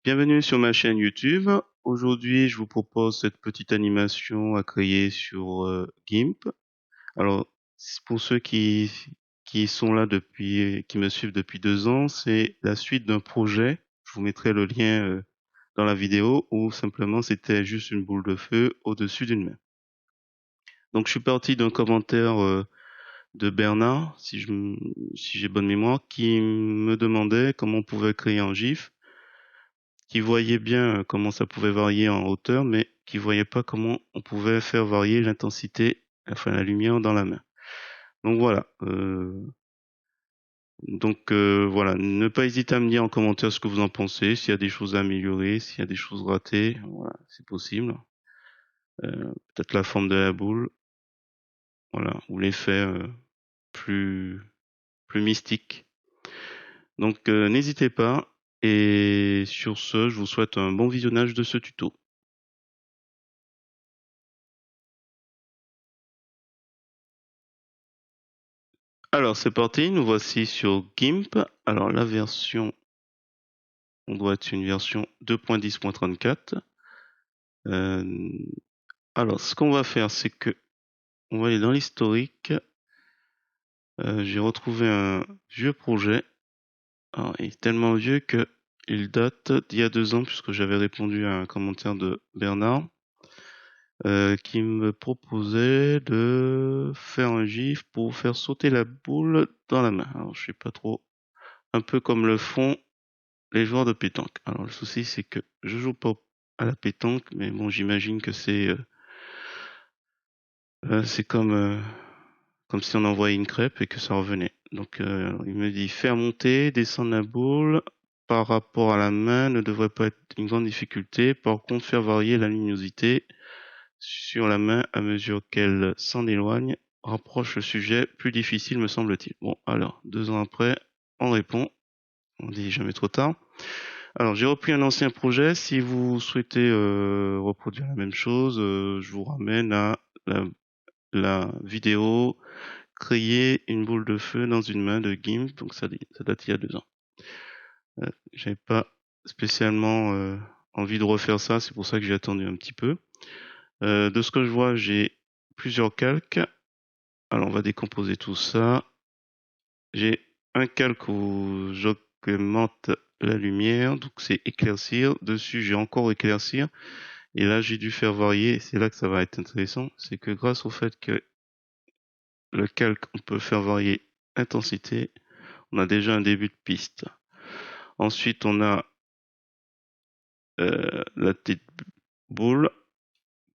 Bienvenue sur ma chaîne YouTube. Aujourd'hui, je vous propose cette petite animation à créer sur GIMP. Alors, pour ceux qui sont là depuis, qui me suivent depuis 2 ans, c'est la suite d'un projet. Je vous mettrai le lien dans la vidéo où simplement c'était juste une boule de feu au-dessus d'une main. Donc, je suis parti d'un commentaire de Bernard, si j'ai bonne mémoire, qui me demandait comment on pouvait créer un GIF, qui voyait bien comment ça pouvait varier en hauteur, mais qui voyait pas comment on pouvait faire varier l'intensité, enfin la lumière dans la main. Donc voilà. Voilà, ne pas hésiter à me dire en commentaire ce que vous en pensez, s'il y a des choses à améliorer, s'il y a des choses ratées, voilà, c'est possible. Peut-être la forme de la boule, voilà, ou l'effet plus plus mystique. Donc n'hésitez pas. Et sur ce, je vous souhaite un bon visionnage de ce tuto. Alors c'est parti, nous voici sur GIMP. Alors la version, on doit être une version 2.10.34. Euh, alors ce qu'on va faire, c'est que on va aller dans l'historique. J'ai retrouvé un vieux projet. Alors, il est tellement vieux que il date d'il y a 2 ans puisque j'avais répondu à un commentaire de Bernard qui me proposait de faire un GIF pour faire sauter la boule dans la main. Alors je sais pas trop, un peu comme le font les joueurs de pétanque. Alors le souci c'est que je joue pas à la pétanque, mais bon j'imagine que c'est comme si on envoyait une crêpe et que ça revenait. Donc il me dit faire monter, descendre la boule par rapport à la main ne devrait pas être une grande difficulté. Par contre faire varier la luminosité sur la main à mesure qu'elle s'en éloigne rapproche le sujet plus difficile me semble-t-il. Bon alors 2 ans après on répond, on dit jamais trop tard. Alors, j'ai repris un ancien projet. Si vous souhaitez reproduire la même chose, je vous ramène à la vidéo créer une boule de feu dans une main de GIMP. Donc, ça date il y a 2 ans. J'avais pas spécialement envie de refaire ça. C'est pour ça que j'ai attendu un petit peu. De ce que je vois, j'ai plusieurs calques. Alors, on va décomposer tout ça. J'ai un calque où j'augmente la lumière. Donc, c'est éclaircir. Dessus, j'ai encore éclaircir. Et là, j'ai dû faire varier, et c'est là que ça va être intéressant, c'est que grâce au fait que le calque, on peut faire varier l'intensité, on a déjà un début de piste. Ensuite, on a la petite boule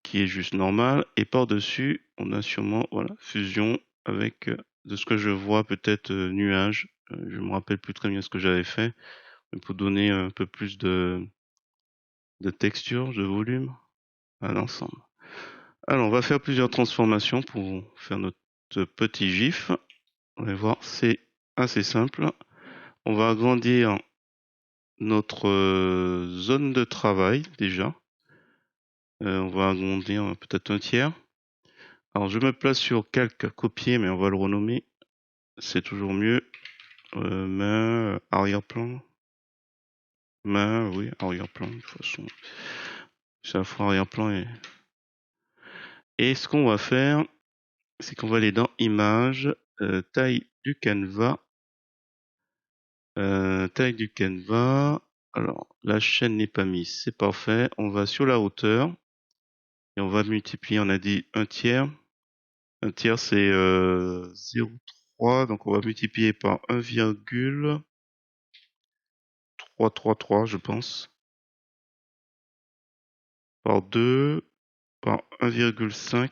qui est juste normale, et par-dessus, on a sûrement voilà fusion avec, de ce que je vois, peut-être nuage. Je me rappelle plus très bien ce que j'avais fait, mais pour donner un peu plus de texture, de volume à l'ensemble. Alors, on va faire plusieurs transformations pour faire notre petit GIF. On va voir, c'est assez simple. On va agrandir notre zone de travail déjà. On va agrandir peut-être un tiers. Alors je me place sur calque copier, mais on va le renommer. C'est toujours mieux. Main, arrière-plan. Main, oui, arrière-plan. De toute façon, c'est à la fois arrière-plan et ce qu'on va faire, c'est qu'on va aller dans Images, taille du canevas. Taille du canevas. Alors, la chaîne n'est pas mise, c'est parfait. On va sur la hauteur et on va multiplier, on a dit un tiers. Un tiers, c'est 0,3, donc on va multiplier par 1,333, je pense, par 2, par 1,5,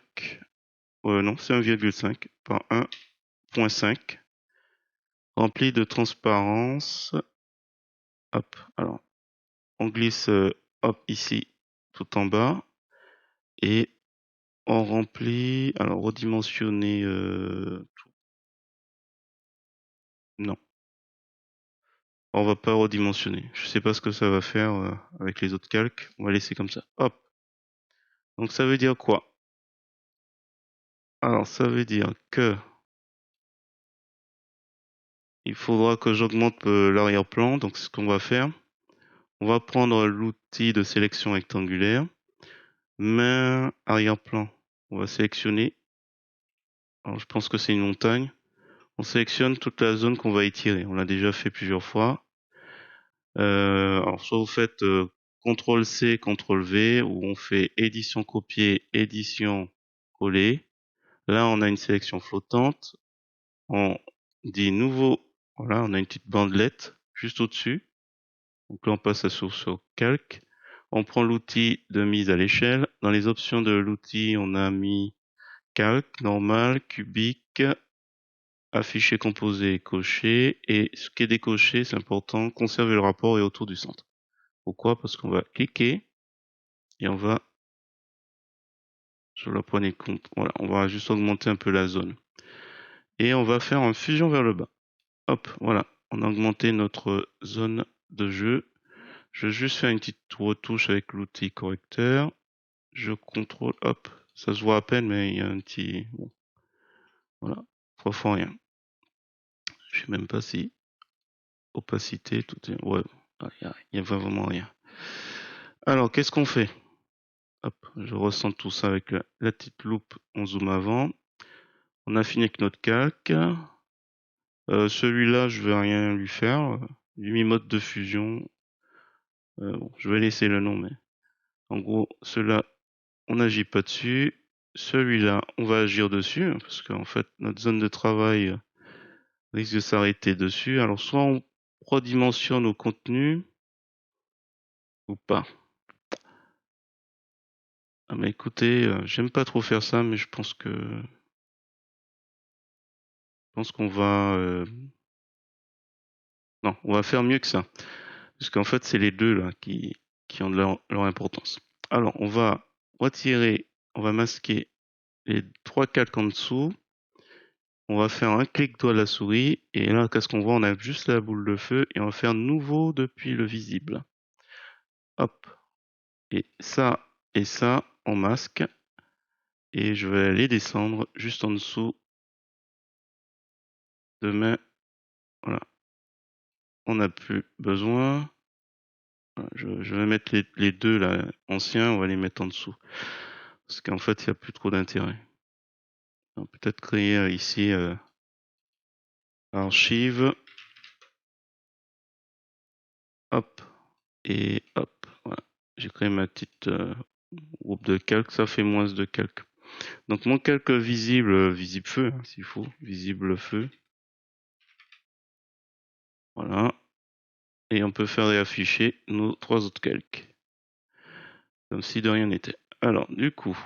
non, c'est 1,5, par 1,5, rempli de transparence. Hop, alors, on glisse, hop, ici, tout en bas, et on remplit, alors redimensionner, non, on va pas redimensionner. Je sais pas ce que ça va faire avec les autres calques. On va laisser comme ça. Hop. Donc ça veut dire quoi? Alors ça veut dire que il faudra que j'augmente l'arrière-plan. Donc c'est ce qu'on va faire. On va prendre l'outil de sélection rectangulaire. Main arrière-plan. On va sélectionner. Alors, je pense que c'est une montagne. On sélectionne toute la zone qu'on va étirer. On l'a déjà fait plusieurs fois. Alors, soit vous faites CTRL-C, CTRL-V, ou on fait édition copier, édition coller. Là, on a une sélection flottante. On dit nouveau. Voilà, on a une petite bandelette juste au-dessus. Donc là, on passe à source au calque. On prend l'outil de mise à l'échelle. Dans les options de l'outil, on a mis calque, normal, cubique, afficher, composé, coché. Et ce qui est décoché, c'est important, conserver le rapport et autour du centre. Pourquoi? Parce qu'on va cliquer et on va sur la poignée de compte. Voilà, on va juste augmenter un peu la zone. Et on va faire un fusion vers le bas. Hop, voilà. On a augmenté notre zone de jeu. Je vais juste faire une petite retouche avec l'outil correcteur. Je contrôle, hop. Ça se voit à peine, mais il y a un petit... Bon. Voilà. 3 fois rien. Je sais même pas si... Opacité, tout est... Ouais, il y a vraiment rien. Alors, qu'est-ce qu'on fait? Hop, je ressens tout ça avec la petite loupe en zoom avant. On a fini avec notre calque. Celui-là, je vais rien lui faire. Lui mis mode de fusion. Bon, je vais laisser le nom, mais en gros, ceux-là, on n'agit pas dessus. Celui-là, on va agir dessus, hein, parce qu'en fait, notre zone de travail risque de s'arrêter dessus. Alors, soit on redimensionne au contenu, ou pas. Ah, mais écoutez, j'aime pas trop faire ça, mais je pense qu'on va, non, on va faire mieux que ça. Parce qu'en fait, c'est les deux, là, qui ont de leur importance. Alors, on va retirer, on va masquer les 3 calques en dessous. On va faire un clic droit de la souris. Et là, qu'est-ce qu'on voit? On a juste la boule de feu. Et on va faire nouveau depuis le visible. Hop. Et ça, on masque. Et je vais aller descendre juste en dessous de main. Voilà. On n'a plus besoin. Voilà, je vais mettre les deux là, anciens, on va les mettre en dessous. Parce qu'en fait, il n'y a plus trop d'intérêt. Peut-être créer ici archive. Hop. Et hop. Voilà. J'ai créé ma petite groupe de calque. Ça fait moins de calque. Donc mon calque visible, visible feu, hein, s'il faut. Visible feu. Voilà. Et on peut faire réafficher nos 3 autres calques. Comme si de rien n'était. Alors, du coup,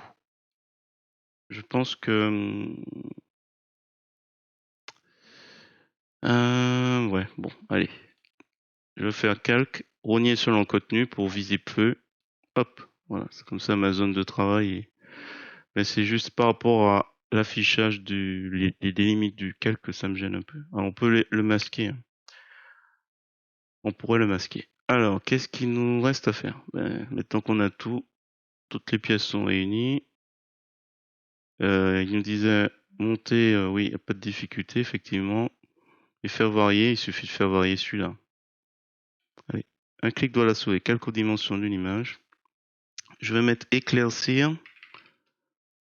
je pense que... ouais, bon, allez. Je vais faire calque, rogner sur le contenu pour visible feu. Hop, voilà, c'est comme ça ma zone de travail. Mais c'est juste par rapport à l'affichage des limites du calque que ça me gêne un peu. Alors, on peut le masquer. Hein. On pourrait le masquer. Alors, qu'est-ce qu'il nous reste à faire? Maintenant qu'on a toutes les pièces sont réunies. Il nous disait monter, oui, il n'y a pas de difficulté, effectivement. Et faire varier, il suffit de faire varier celui-là. Allez, un clic droit à la souris, calque aux dimensions d'une image. Je vais mettre éclaircir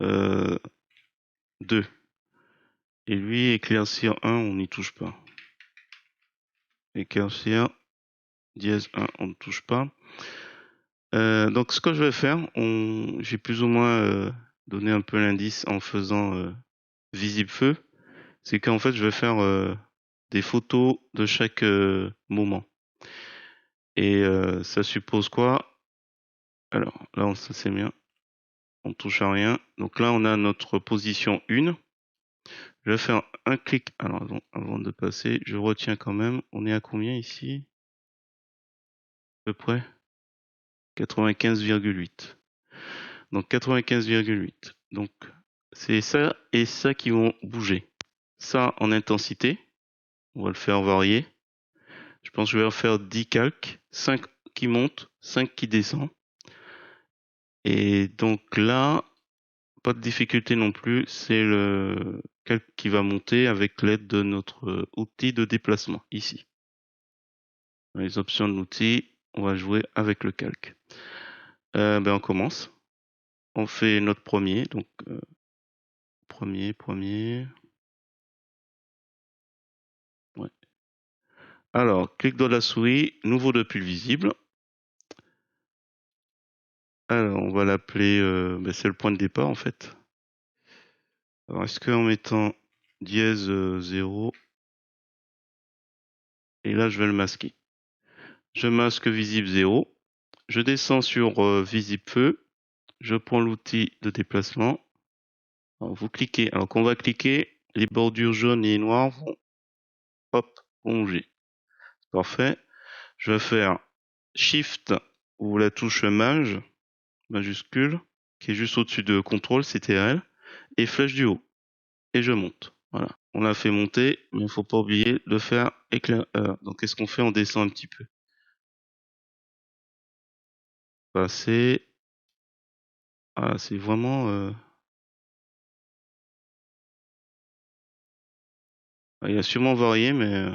2. Et lui, éclaircir 1, on n'y touche pas. Éclaircir dièse 1, on ne touche pas. Donc ce que je vais faire, j'ai plus ou moins donné un peu l'indice en faisant visible feu. C'est qu'en fait, je vais faire des photos de chaque moment. Et ça suppose quoi? Alors là, ça c'est bien. On touche à rien. Donc là, on a notre position 1. Je vais faire un clic. Alors avant de passer, je retiens quand même. On est à combien ici? À peu près 95,8. Donc 95,8. Donc c'est ça et ça qui vont bouger. Ça en intensité. On va le faire varier. Je pense que je vais en faire 10 calques. 5 qui montent, 5 qui descendent. Et donc là, pas de difficulté non plus. C'est le calque qui va monter avec l'aide de notre outil de déplacement ici. Dans les options de l'outil, on va jouer avec le calque. On commence. On fait notre premier, donc premier. Ouais. Alors, clic droit de la souris, nouveau depuis le visible. Alors, on va l'appeler, c'est le point de départ en fait. Alors, est-ce qu'en mettant dièse 0, et là je vais le masquer. Je masque visible 0. Je descends sur visible feu. Je prends l'outil de déplacement. Alors, vous cliquez. Alors qu'on va cliquer, les bordures jaunes et noires vont bouger. Parfait. Je vais faire Shift ou la touche Maj, majuscule, qui est juste au-dessus de CTRL, CTRL, et flèche du haut. Et je monte. Voilà. On l'a fait monter, mais il ne faut pas oublier de faire éclair. Donc qu'est-ce qu'on fait? On descend un petit peu. Passer. Ah, c'est vraiment. Il a sûrement varié, mais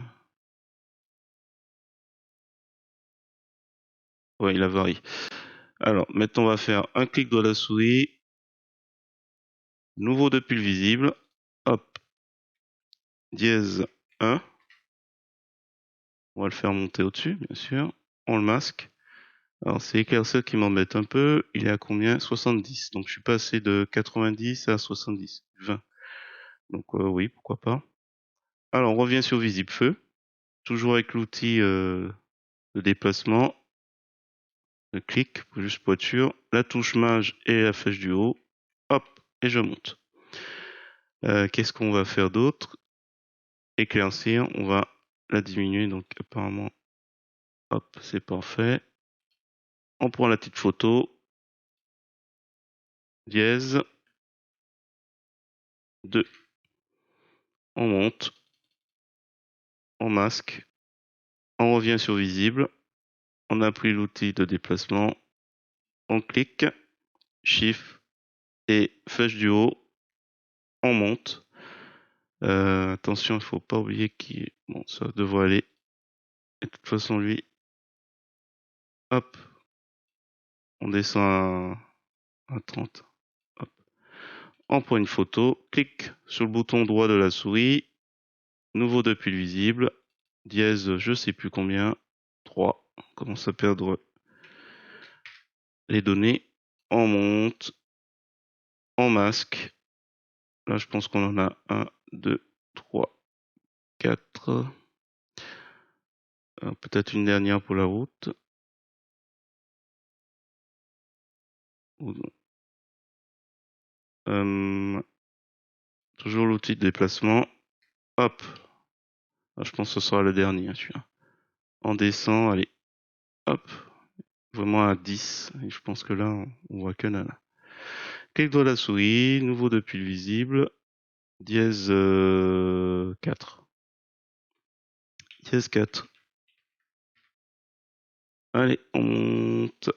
ouais, il a varié. Alors, maintenant, on va faire un clic de la souris. Nouveau depuis le visible. Hop. Dièse 1. On va le faire monter au-dessus, bien sûr. On le masque. Alors, c'est éclairceur qui m'embête un peu. Il est à combien? 70. Donc, je suis passé de 90 à 70. 20. Donc, oui, pourquoi pas. Alors, on revient sur visible feu. Toujours avec l'outil de déplacement. Je clique, juste pour être sûr. La touche Maj et la flèche du haut. Hop, et je monte. Qu'est-ce qu'on va faire d'autre? Éclaircir, on va la diminuer, donc apparemment, hop, c'est parfait. On prend la petite photo, dièse 2. On monte, on masque, on revient sur visible, on appuie l'outil de déplacement, on clique, Shift et flèche du haut, on monte. Attention, il ne faut pas oublier qu'il... Bon, ça devrait aller. Et de toute façon, lui, hop, on descend à 30. Hop. On prend une photo, clique sur le bouton droit de la souris, nouveau depuis le visible, dièse je sais plus combien, 3. On commence à perdre les données. On monte, on masque. Là, je pense qu'on en a 1, 2, 3, 4. Peut-être une dernière pour la route. Toujours l'outil de déplacement. Hop. Là, je pense que ce sera le dernier, celui-là. On descend, allez. Hop. Vraiment à 10. Et je pense que là, on voit que là. Clic droit de la souris, nouveau depuis le visible, dièse 4. Dièse 4. Allez, on monte.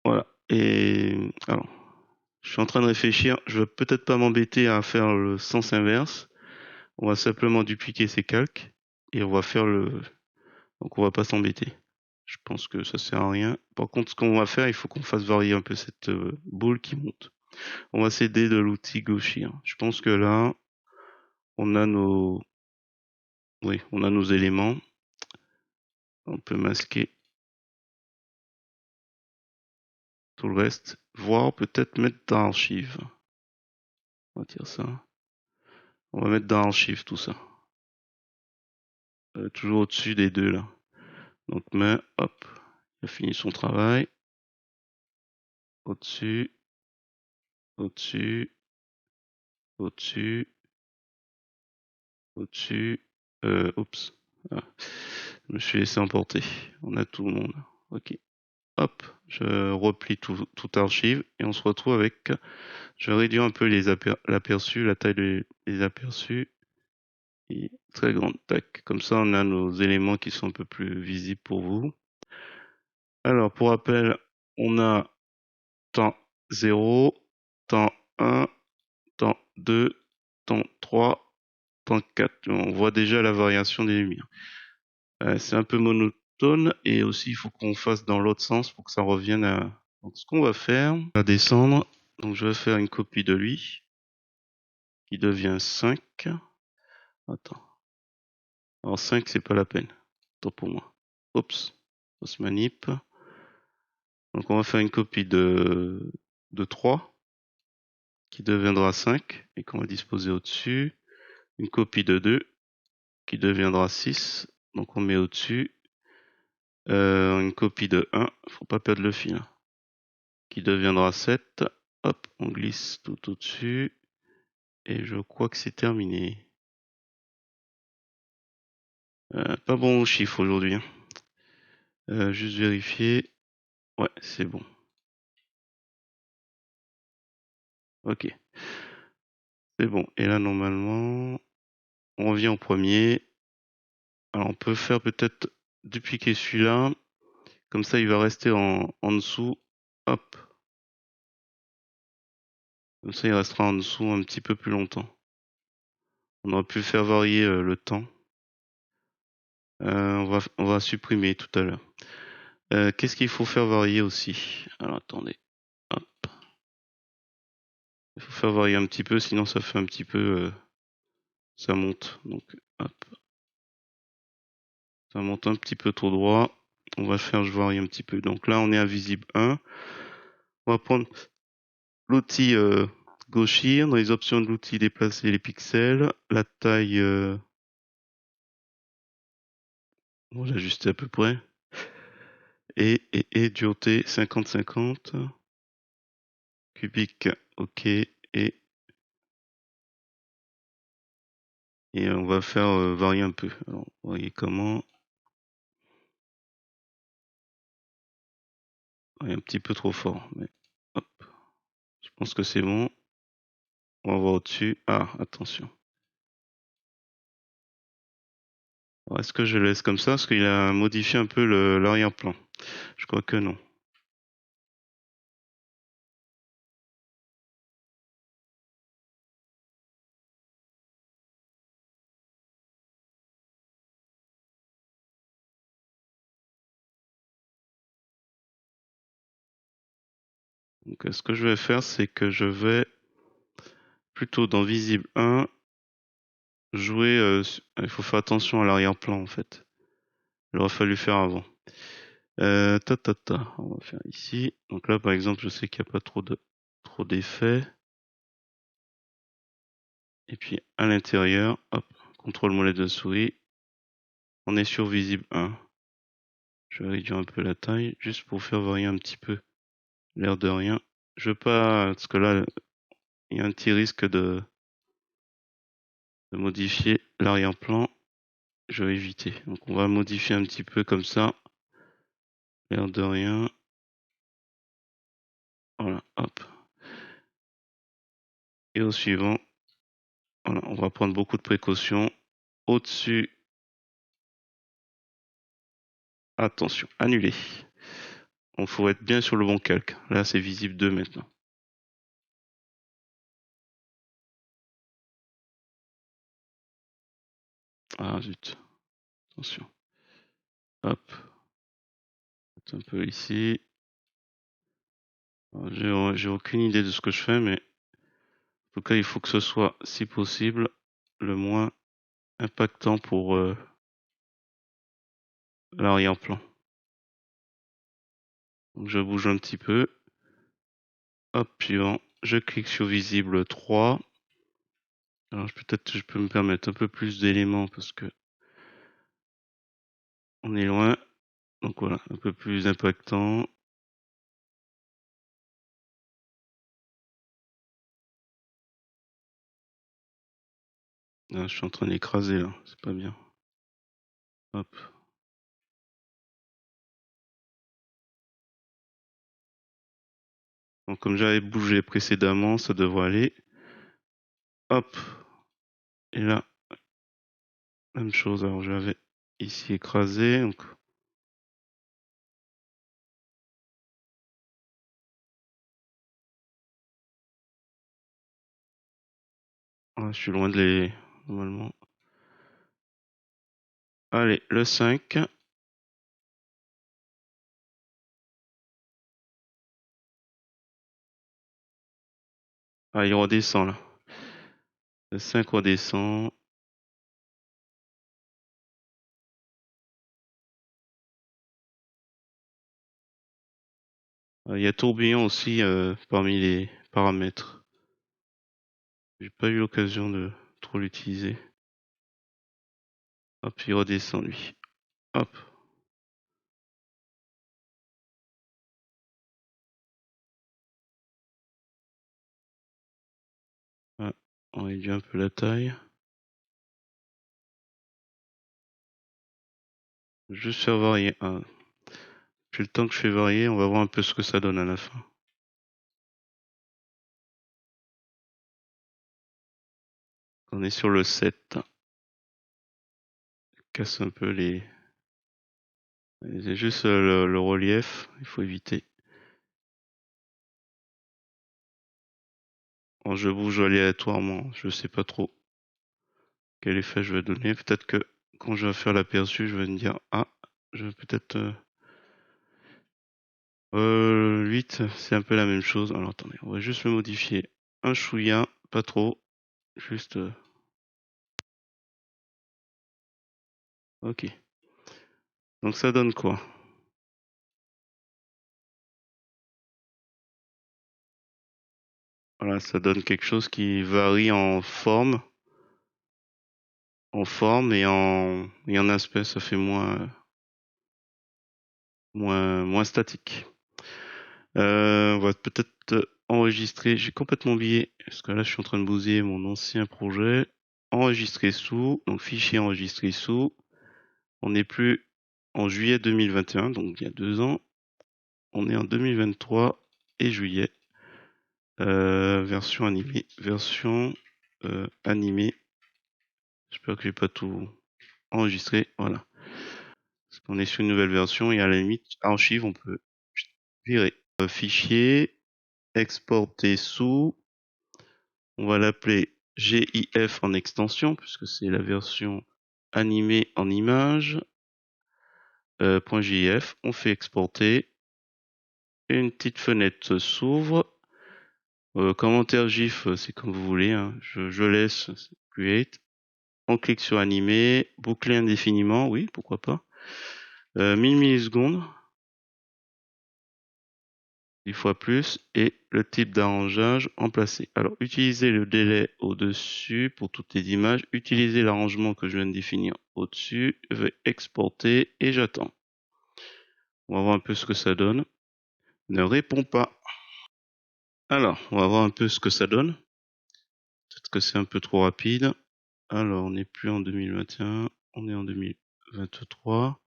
Voilà. Et alors, je suis en train de réfléchir. Je vais peut-être pas m'embêter à faire le sens inverse. On va simplement dupliquer ces calques et on va faire le. Donc on va pas s'embêter. Je pense que ça sert à rien. Par contre, ce qu'on va faire, il faut qu'on fasse varier un peu cette boule qui monte. On va s'aider de l'outil gauchir. Je pense que là, on a nos, oui, on a nos éléments. On peut masquer tout le reste, voire peut-être mettre dans archive. On va dire ça. On va mettre dans archive tout ça. Toujours au-dessus des deux là. Donc main, hop, il a fini son travail. Au-dessus, au-dessus, au-dessus, au-dessus. Oups. Ah, je me suis laissé emporter. On a tout le monde. Ok. Hop, je replie tout archive et on se retrouve avec. Je vais réduire un peu l'aperçu, la taille des aperçus. Et très grande. Tac. Comme ça, on a nos éléments qui sont un peu plus visibles pour vous. Alors, pour rappel, on a temps 0, temps 1, temps 2, temps 3, temps 4. On voit déjà la variation des lumières. C'est un peu tone, et aussi il faut qu'on fasse dans l'autre sens pour que ça revienne à... Donc ce qu'on va faire, on va descendre, donc je vais faire une copie de lui, qui devient 5. Attends. Alors 5 c'est pas la peine. Tant pour moi. Oups. Fausse manip. Donc on va faire une copie de 3, qui deviendra 5, et qu'on va disposer au-dessus. Une copie de 2, qui deviendra 6, donc on met au-dessus. Une copie de 1, faut pas perdre le fil, hein, qui deviendra 7. Hop, on glisse tout au-dessus. Et je crois que c'est terminé. Pas bon au chiffre aujourd'hui, hein. Juste vérifier. Ouais, c'est bon. Ok, c'est bon. Et là, normalement, on revient au premier. Alors, on peut faire peut-être dupliquer celui-là. Comme ça, il va rester en dessous. Hop. Comme ça, il restera en dessous un petit peu plus longtemps. On aurait pu faire varier le temps. On va supprimer tout à l'heure. Qu'est-ce qu'il faut faire varier aussi? Alors, attendez. Hop. Il faut faire varier un petit peu, sinon ça fait un petit peu... ça monte. Donc, hop. Ça monte un petit peu trop droit. On va faire varie un petit peu. Donc là, on est à visible 1. On va prendre l'outil gauchir. Dans les options de l'outil, déplacer les pixels. La taille, bon, j'ai ajusté à peu près. Et dureté 50-50. Cubique, ok. Et on va faire varier un peu. Alors, vous voyez comment. Ouais, un petit peu trop fort. Mais hop. Je pense que c'est bon. On va voir au-dessus. Ah, attention. Est-ce que je laisse comme ça? Parce qu'il a modifié un peu l'arrière-plan. Je crois que non. Donc, ce que je vais faire, c'est que je vais plutôt dans visible 1 jouer. Il faut faire attention à l'arrière-plan en fait. Il aurait fallu faire avant. On va faire ici. Donc là, par exemple, je sais qu'il n'y a pas trop d'effets. Et puis à l'intérieur, hop, contrôle molette de souris. On est sur visible 1. Je vais réduire un peu la taille, juste pour faire varier un petit peu l'air de rien. Je veux pas, parce que là, il y a un petit risque de modifier l'arrière-plan. Je vais éviter. Donc on va modifier un petit peu comme ça. L'air de rien. Voilà, hop. Et au suivant, voilà, on va prendre beaucoup de précautions. Au-dessus, attention, annuler. Il faut être bien sur le bon calque. Là, c'est visible 2 maintenant. Ah zut, attention. Hop, un peu ici. J'ai aucune idée de ce que je fais, mais en tout cas, il faut que ce soit, si possible, le moins impactant pour l'arrière-plan. Donc je bouge un petit peu. Hop, suivant. Je clique sur visible 3. Alors peut-être je peux me permettre un peu plus d'éléments parce que on est loin. Donc voilà, un peu plus impactant. Ah, je suis en train d'écraser là, c'est pas bien. Hop. Donc comme j'avais bougé précédemment, ça devrait aller. Hop. Et là, même chose. Alors j'avais ici écrasé. Donc ah, je suis loin de les normalement. Allez, le 5. Ah, il redescend là. Le 5 redescend. Il y a tourbillon aussi parmi les paramètres. J'ai pas eu l'occasion de trop l'utiliser. Hop, il redescend lui. Hop. Ah, on réduit un peu la taille. Juste faire varier. Ah. Puis le temps que je fais varier, on va voir un peu ce que ça donne à la fin. On est sur le 7. Casse un peu les... C'est juste le relief, il faut éviter. Quand je bouge aléatoirement, je sais pas trop quel effet je vais donner. Peut-être que quand je vais faire l'aperçu, je vais me dire, ah, je vais peut-être... 8, c'est un peu la même chose. Alors attendez, on va juste le modifier un chouïa, pas trop, juste... Ok. Donc ça donne quoi? Voilà, ça donne quelque chose qui varie en forme et en aspect, ça fait moins statique. On va peut-être enregistrer. J'ai complètement oublié parce que là, je suis en train de bousiller mon ancien projet. Enregistrer sous, donc fichier enregistré sous. On n'est plus en juillet 2021, donc il y a 2 ans. On est en 2023 et juillet. Version animée. J'espère que j'ai pas tout enregistré. Voilà. Parce qu'on est sur une nouvelle version et à la limite, archive, on peut virer. Fichier, exporter sous. On va l'appeler GIF en extension puisque c'est la version animée en image. .gif. On fait exporter. Une petite fenêtre s'ouvre. Commentaire GIF, c'est comme vous voulez. Hein. Je laisse create. On clique sur animer, boucler indéfiniment, oui, pourquoi pas. 1000 millisecondes, 10 fois plus, et le type d'arrangeage emplacé. Alors, utilisez le délai au-dessus pour toutes les images. Utilisez l'arrangement que je viens de définir au-dessus. Je vais exporter et j'attends. On va voir un peu ce que ça donne. Ne répond pas. Alors, on va voir un peu ce que ça donne. Peut-être que c'est un peu trop rapide. Alors, on n'est plus en 2021, on est en 2023.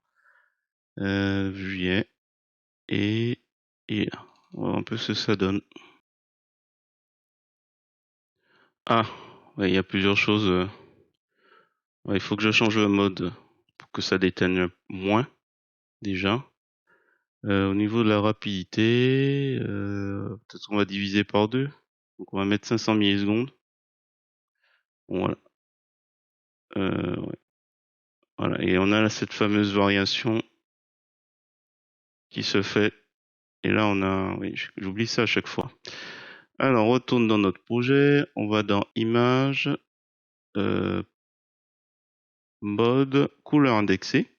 Juillet. Et là. On va voir un peu ce que ça donne. Ah, ouais, il y a plusieurs choses. Ouais, il faut que je change le mode pour que ça déteigne moins, déjà. Au niveau de la rapidité, peut-être qu'on va diviser par 2. Donc on va mettre 500 millisecondes. Bon, voilà. Ouais. Voilà. Et on a cette fameuse variation qui se fait. Et là, on a... Oui, j'oublie ça à chaque fois. Alors, on retourne dans notre projet. On va dans Images, Mode, Couleur indexée.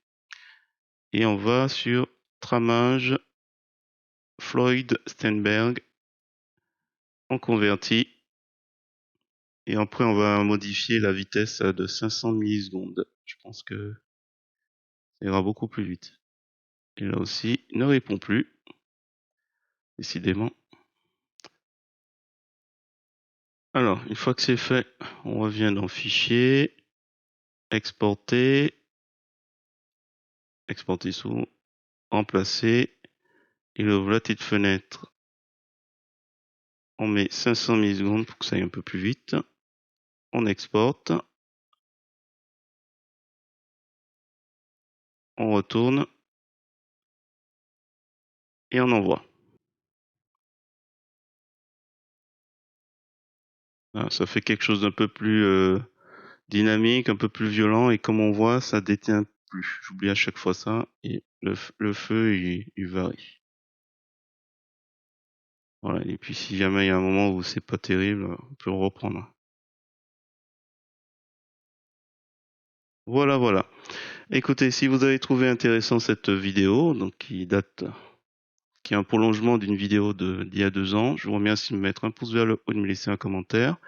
Et on va sur Tramage, Floyd Steinberg. On convertit. Et après, on va modifier la vitesse de 500 millisecondes. Je pense que ça ira beaucoup plus vite. Et là aussi, il ne répond plus. Décidément. Alors, une fois que c'est fait, on revient dans Fichier, Exporter, Exporter sous, Remplacer. Et là, ouvre la petite fenêtre. On met 500 millisecondes pour que ça aille un peu plus vite. On exporte. On retourne. Et on envoie. Voilà, ça fait quelque chose d'un peu plus dynamique, un peu plus violent. Et comme on voit, ça déteint plus. J'oublie à chaque fois ça. Et le feu, il varie. Voilà. Et puis si jamais il y a un moment où c'est pas terrible, on peut le reprendre. Voilà. Écoutez, si vous avez trouvé intéressant cette vidéo, donc qui est un prolongement d'une vidéo d'il y a 2 ans, je vous remercie de me mettre un pouce vers le haut, de me laisser un commentaire.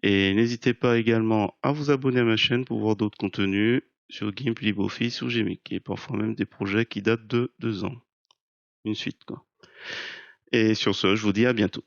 Et n'hésitez pas également à vous abonner à ma chaîne pour voir d'autres contenus sur GIMP, LibreOffice ou Gmic, et parfois même des projets qui datent de 2 ans. Une suite, quoi. Et sur ce, je vous dis à bientôt.